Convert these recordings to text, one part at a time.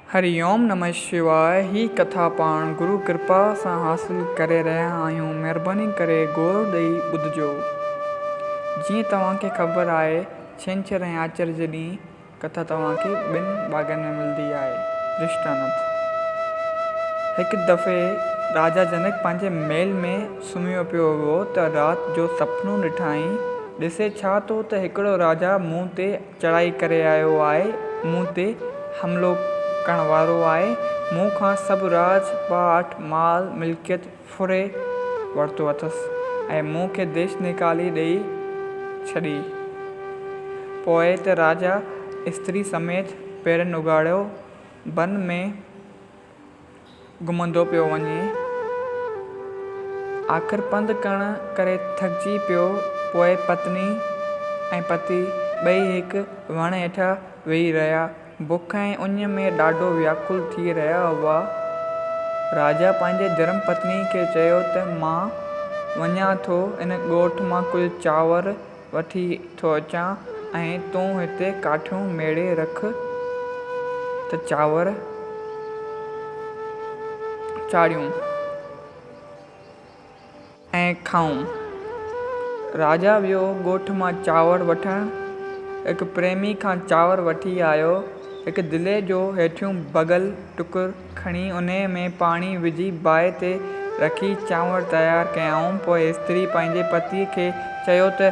हरिओम नमः शिवाय। ही कथा पाण गुरु कृपा सां हासिल करे रहिया आहियूं। महिरबानी करे गौर ॾेई ॿुधिजो। जीअं तव्हांखे ख़बर आहे, छंछरु ऐं आचर जे ॾींहुं कथा तव्हांखे ॿिनि भाॻनि में मिलंदी आहे। दृष्टानत। हिकु दफ़े राजा जनक पंहिंजे महल में सुम्हियो पियो हुओ त राति जो सुपिनो ॾिठईं। ॾिसे छा थो त हिकिड़ो राजा मुंहुं ते चढ़ाई करे आयो आहे। मुंहुं ते हमिलो करण वारो आहे। मुंहुं खां सभु राज पाठ माल मिल्कियत फुरे वरितो अथसि ऐं मुंहुं खे देश निकाली ॾेई छॾी। पोइ त राजा स्त्री समेत पेरनि उघाड़ियो वन में घुमंदो पियो वञे। आख़िर पंधु करण करे थकिजी पियो। पोइ पत्नी ऐं पति ॿई हिकु वण हेठां वेही रहिया। बुख ऐं उञ में ॾाढो व्याकुल थी रहिया हुआ। राजा पंहिंजे धर्म पत्नी खे चयो त मां वञा थो इन ॻोठ मां कुझु चांवर वठी थो अचां ऐं तूं हिते काठियूं मेड़े रख त चांवर चाढ़ियूं ऐं खाऊं। राजा वियो ॻोठ मां चांवर वठणु। हिकु प्रेमी खां चांवर वठी आयो। हिकु दिले जो हेठियूं भॻल टुकुर खणी उन में पाणी विझी बाहि ते रखी चांवर तयारु कयाऊं। पोइ स्त्री पंहिंजे पतीअ खे चयो त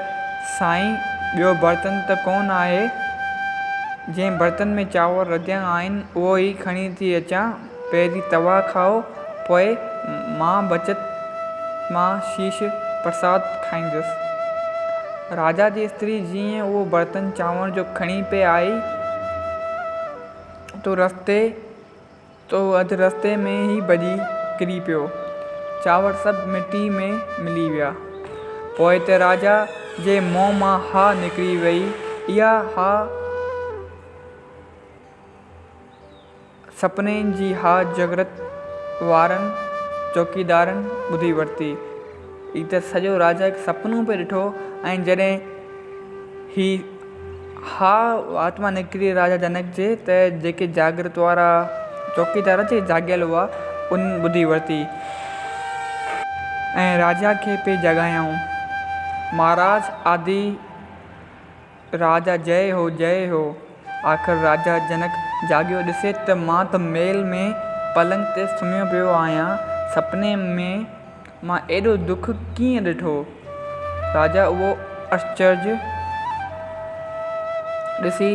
साईं, ॿियो बर्तन त कोन आहे? जंहिं बर्तन में चांवर रधिया आहिनि उहो ई खणी थी अचां। पहिरीं तव्हां खाओ, पोइ मां बचत मां शीश प्रसाद खाईंदुसि। राजा जी स्त्री जीअं उहो बर्तन चांवर जो खणी पे आई तो अधु रस्ते में ई भॼी किरी पियो। चांवर सभु मिटी में मिली विया। पोइ त राजा जे मुंहं मां हा निकिरी वई। इहा हा सपने जी हा जगत वारनि चौकीदारनि ॿुधी वरिती। ही त सॼो राजा हिकु सपनो पियो ॾिठो ऐं जॾहिं ही हा आत्मा निकिरी राजा जनक जे त जेके जागृत वारा चौकीदार जे जाॻियल हुआ उन ॿुधी वरिती ऐं राजा खे पे जॻायाऊं। महाराज आदि राजा जय हो जय हो। आख़िर राजा जनक जाॻियो। ॾिसे त मां त महल में पलंग ते सुम्हियो पियो आहियां। सपने में मां एॾो दुख कीअं ॾिठो? राजा उहो आश्चर्य ॾिसी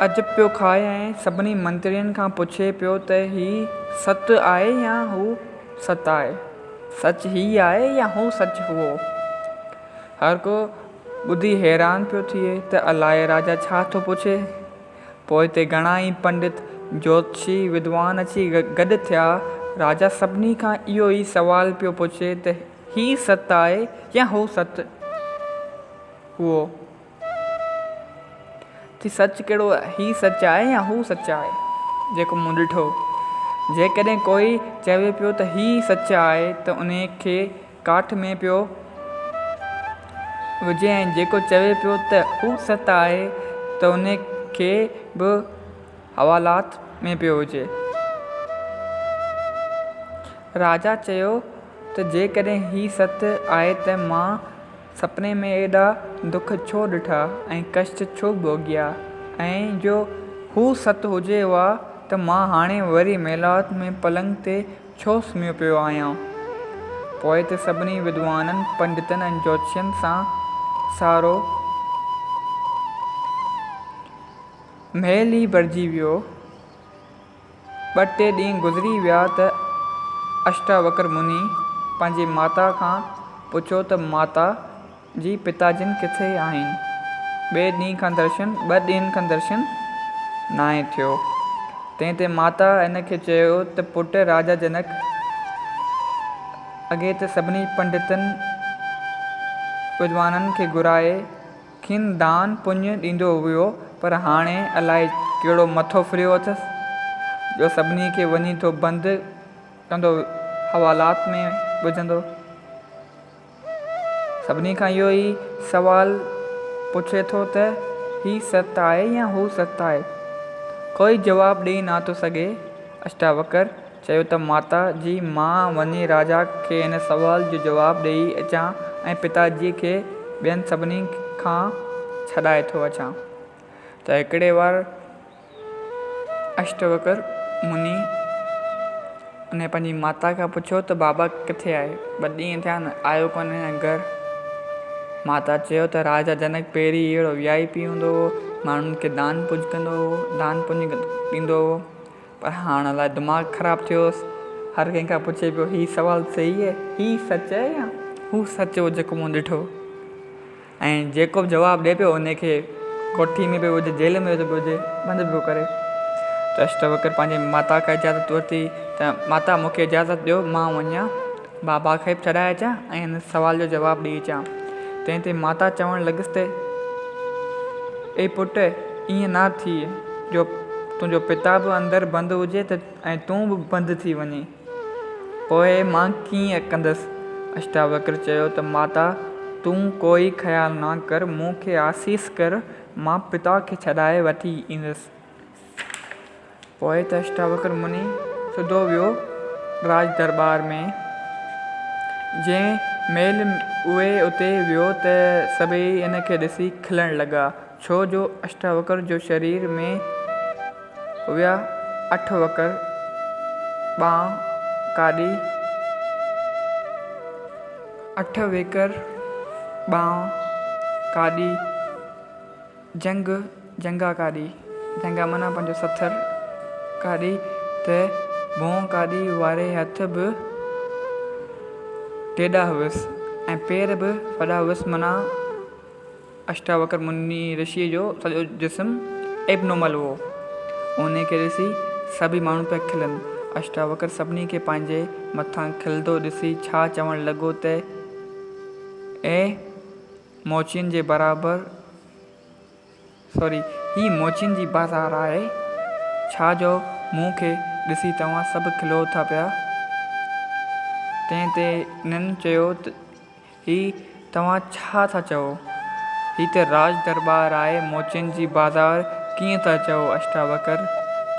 अजब पियो खाए ऐं सभिनी मंत्रियुनि खां पुछे पियो त ही सत आहे या हू सत आहे? सच ही आहे या हू सच हुओ? हर को ॿुधी हैरान पियो थिए त अलाए राजा छा थो पुछे। पोइ ते घणा ई पंडित ज्योतिषी विद्वान अची गॾु थिया। राजा सभिनी खां इहो ई सवाल पियो पुछे त ही सत आहे या हू सत हुओ? थी सच कहिड़ो, ही सच आहे या हू सच आहे जेको मूं ॾिठो? जेकॾहिं कोई चवे पियो त ही सच आहे त उन खे काठ में पियो विझे ऐं जेको चवे पियो त हू सत आहे त उन खे बि हवालात में पियो विझे। राजा चयो त जेकॾहिं ही सत आहे त मां सपने में एॾा दुख छो ॾिठा ऐं कष्ट छो भोॻिया, ऐं जो हू सत हुजे हा त मां हाणे वरी महिलात में पलंग ते छो सुम्हियो पियो आहियां? पोइ त सभिनी विद्वाननि पंडितनि ऐं ज्योतिषियुनि सां सारो महल ई भरिजी वियो। 2-3 ॾींहं गुज़री विया त अष्टावक्र मुनि पंहिंजी माता खां पुछियो त माता जी पिताजिन किथे आहिनि? 2 ॾींहं खां दर्शन न आहे थियो। तंहिं ते माता इन खे चयो त पुटु राजा जनक अॻे त सभिनी पंडितनि विद्वाननि खे घुराए खिन दान पुञ ॾींदो हुयो, पर हाणे अलाए कहिड़ो मथो फिरियो अथसि जो सभिनी खे वञी थो बंदि कंदो, हवालात में विझंदो। सभिनी खां इहो ई सवाल पुछे थो त ही सत आहे या हू सत आहे? कोई जवाबु ॾेई न थो सघे। अष्टावक्र चयो त माता जी मां वञी राजा खे हिन सुवाल जो जवाबु ॾेई अचां ऐं पिताजीअ खे ॿियनि सभिनी खां छॾाए थो अचां। त हिकिड़े वार अष्टावक्र मुनी उन पंहिंजी माता खां पुछियो त बाबा किथे आहे, 2 ॾींहं थिया न आयो कोन्हे घर। माता चयो त राजा जनक पहिरीं अहिड़ो VIP हूंदो हो, माण्हुनि खे दान पुञ कंदो हो, दान पुञ ॾींदो हो, पर हाणे अलाए दिमाग़ु ख़राबु थियोसि, हर कंहिंखां पुछे पियो हीउ सुवालु सही आहे, हीउ सच आहे या हू सच हो जेको मूं ॾिठो। ऐं जेको बि जवाबु ॾिए पियो उनखे कोठी में पियो हुजे, जेल में पियो हुजे, बंदि पियो करे। त अष्टावक्र पंहिंजे माता खां इजाज़त वरिती त माता मूंखे इजाज़त ॾियो, मां वञा बाबा खे बि छॾाए अचां ऐं हिन सुवाल जो जवाबु ॾेई अचां। तंहिं ते माता चवणु लॻसि त ए पुटु, ईअं न थिए जो तुंहिंजो पिता बि अंदरि बंदि हुजे त ऐं तूं बि बंदि थी वञे, पोइ मां कीअं कंदसि। अष्टावक्र चयो त माता तूं कोई ख़्यालु न कर, मूंखे आसीस कर, मां पिता खे छॾाए वठी ईंदुसि। पोइ त अष्टावक्र मुनी सिधो वियो राज दरबार में। जंहिं महिल उहे उते वियो त सभई इन खे ॾिसी खिलणु लॻा, छो जो अष्टावक्र जो शरीर में हुआ 8 वकर, ॿांह काॾी, 8 वेकर, ॿांह काॾी, जंगा काॾी, जंगा माना पंहिंजो सथर काॾी, त भों काॾी वारे हथ बि टेॾा हुअसि ऐं पेर बि वॾा हुअसि। माना अष्टावक्र मुनि ऋषिअ जो सॼो जिस्म एबनॉर्मल हो। उन खे ॾिसी सभई माण्हू पिया खिलनि। अष्टावक्र सभिनी खे पंहिंजे मथां खिलंदो ॾिसी छा चवणु लॻो त मोचियुनि जे बराबरि, ही मोचियुनि जी बाज़ार आहे, छा जो मूं खे ॾिसी तव्हां सभु खिलो था पिया। तंहिं ते इन्हनि चयो त ही तव्हां छा था चओ, ही त राज दरबार आहे, मोचियुनि जी बाज़ार कीअं था चओ। अष्टावक्र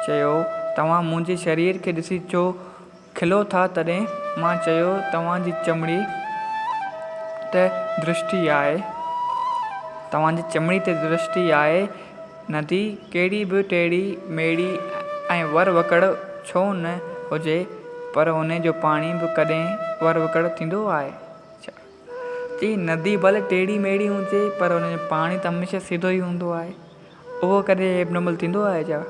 चयो तव्हां मुंहिंजे शरीर खे ॾिसी छो खिलो था। तॾहिं मां चयो तव्हांजी चमड़ी ते दृष्टि आहे, तव्हांजी चमड़ी ते दृष्टि आहे, नदी कहिड़ी बि टेड़ी मेड़ी ऐं वर वकड़ छो न हुजे, पर उन जो पाणी बि कॾहिं वर वकड़ थींदो आहे। चई नदी भले टेड़ी मेड़ी हुजे पर उन जो पाणी त हमेशह सिधो ई हूंदो आहे, उहो कॾहिं एबनॉर्मल थींदो आहे छा।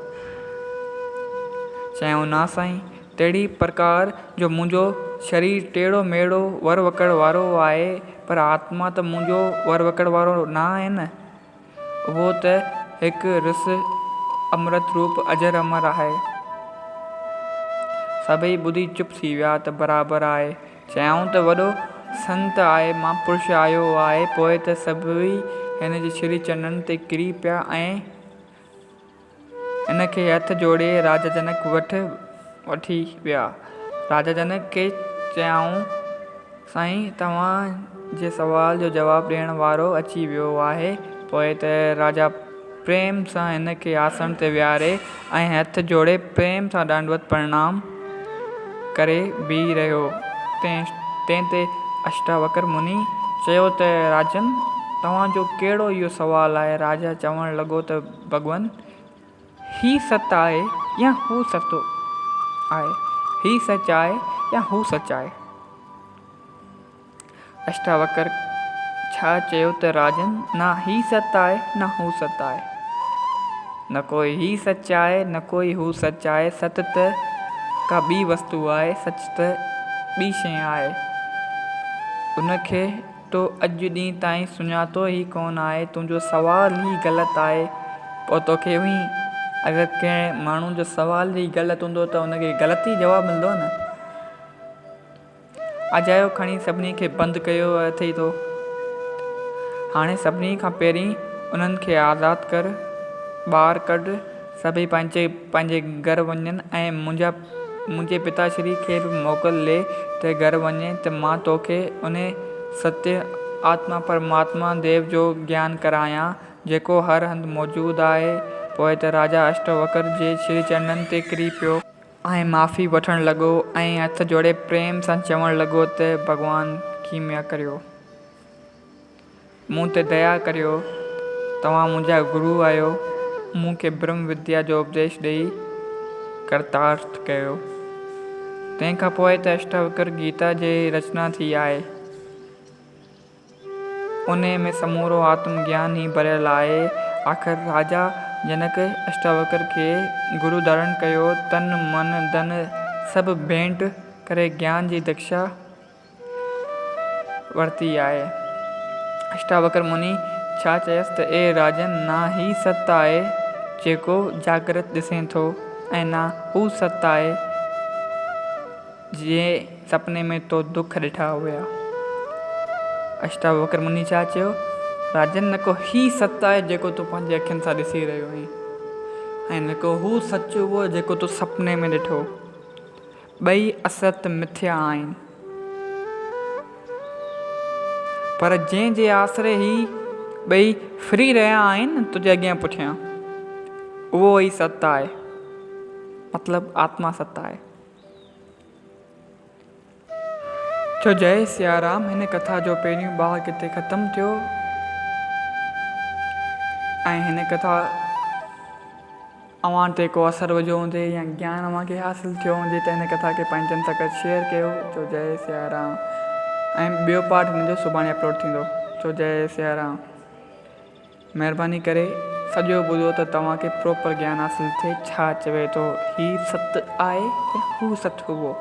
चयूं ना साईं, तहिड़ी प्रकार जो मुंहिंजो शरीर टेढ़ो मेढ़ो वर वकड़ वारो आहे, पर आत्मा त मुंहिंजो वर वकड़ वारो न आहे न, उहो त हिकु रिस अमृत रूप अजर अमर आहे। सभई ॿुधी चुप थी विया त बराबरि आहे। चयूं त वॾो संत आहे, महापुरुष आयो आहे। पोइ त सभई हिन जे श्री चरणनि ते किरी पिया ऐं हिन खे हथ जोड़े राजा जनक वठी विया। राजा जनक खे चयाऊं साईं तव्हां जे सवाल जो जवाबु ॾियण वारो अची वियो आहे। पोइ त राजा प्रेम सां हिन खे आसन ते विहारे ऐं हथ जोड़े प्रेम सां दंडवत प्रणाम करे बीह रहियो। तंहिं ते अष्टावक्र मुनि चयो त राजन तव्हांजो कहिड़ो इहो सुवालु आहे। राजा चवणु लॻो त भॻवान ही सत आहे या हू सत आहे, ही सच आहे या हू सच आहे। अष्टावक्र छा चयो त राजन न ही सत आहे न हू सत आहे, न कोई ही सच आहे न कोई हू सच आहे। सत त का ॿी वस्तु आहे, सच त ॿी शइ आहे। उनखे तो अॼु ॾींहं ताईं सुञातो ई कोन आहे। तुंहिंजो सुवाल ई ग़लति आहे। पोइ तोखे बि अगरि कंहिं माण्हू जो सुवाल ई ग़लति हूंदो त उनखे ग़लति ई जवाबु मिलंदो न। अजायो खणी सभिनी खे बंदि कयो अथई थो। हाणे सभिनी खां पहिरीं उन्हनि खे आज़ादु कर, ॿाहिरि कढ, सभई पंहिंजे घर वञनि ऐं मुंहिंजे पिताश्री खे बि मोकिले त घर वञे त मां तोखे उन सत्य आत्मा परमात्मा देव जो ज्ञान करायां जेको हर हंधि मौजूदु आहे पोइ त राजा अष्टवक्र जे श्री चरणनि ते किरी पियो ऐं माफ़ी वठणु लॻो ऐं हथ जोड़े प्रेम सां चवणु लॻो त भॻवानु कीमया करियो, मूं ते दया करियो, तव्हां मुंहिंजा गुरु आहियो, मूंखे ब्रह्म विद्या जो उपदेश ॾेई कर्तार्थ कयो। तंहिंखां पोइ त अष्टवक्र गीता जी रचना थी आहे। उन में समूरो आत्मज्ञान ई भरियल आहे। आख़िर राजा जनक अष्टवक्र खे गुरु धारण कयो, तन मन धन सभु भेंट करे ज्ञान जी दीक्षा वरिती आहे। अष्टवक्र मुनि छा चयसि त ए राजन, ना ही सत आहे जेको जागृत ॾिसे थो ऐं ना हू सत आहे जंहिं सपने में तो दुख ॾिठा हुआ। अष्टवक्र मुनि छा चयो? राजन, न को ही सत आहे जेको तूं पंहिंजे अखियुनि सां ॾिसी रहियो आहीं, ऐं न को हू सच उहो जेको तूं सपने में ॾिठो। ॿई असत मिथ्या आहिनि, पर जंहिंजे आसरे ही ॿई फ्री रहिया आहिनि तुंहिंजे अॻियां पुठियां, उहो ई सत आहे, मतिलबु आत्मा सत आहे। छो जय सियाराम। हिन कथा जो पहिरियों भाग हिते ख़तमु थियो ऐं हिन कथा अव्हां ते को असरु विझो हुजे या ज्ञान अव्हां खे हासिलु थियो हुजे त हिन कथा खे पंहिंजनि सां गॾु शेयर कयो। छो जय सियाराम। ऐं ॿियो पार्ट हिन जो सुभाणे अपलोड थींदो। छो जय सियाराम। महिरबानी करे सॼो ॿुधो त तव्हांखे प्रॉपर ज्ञान हासिलु थिए। छा चवे थो, ही सत आहे या हू सत हुओ।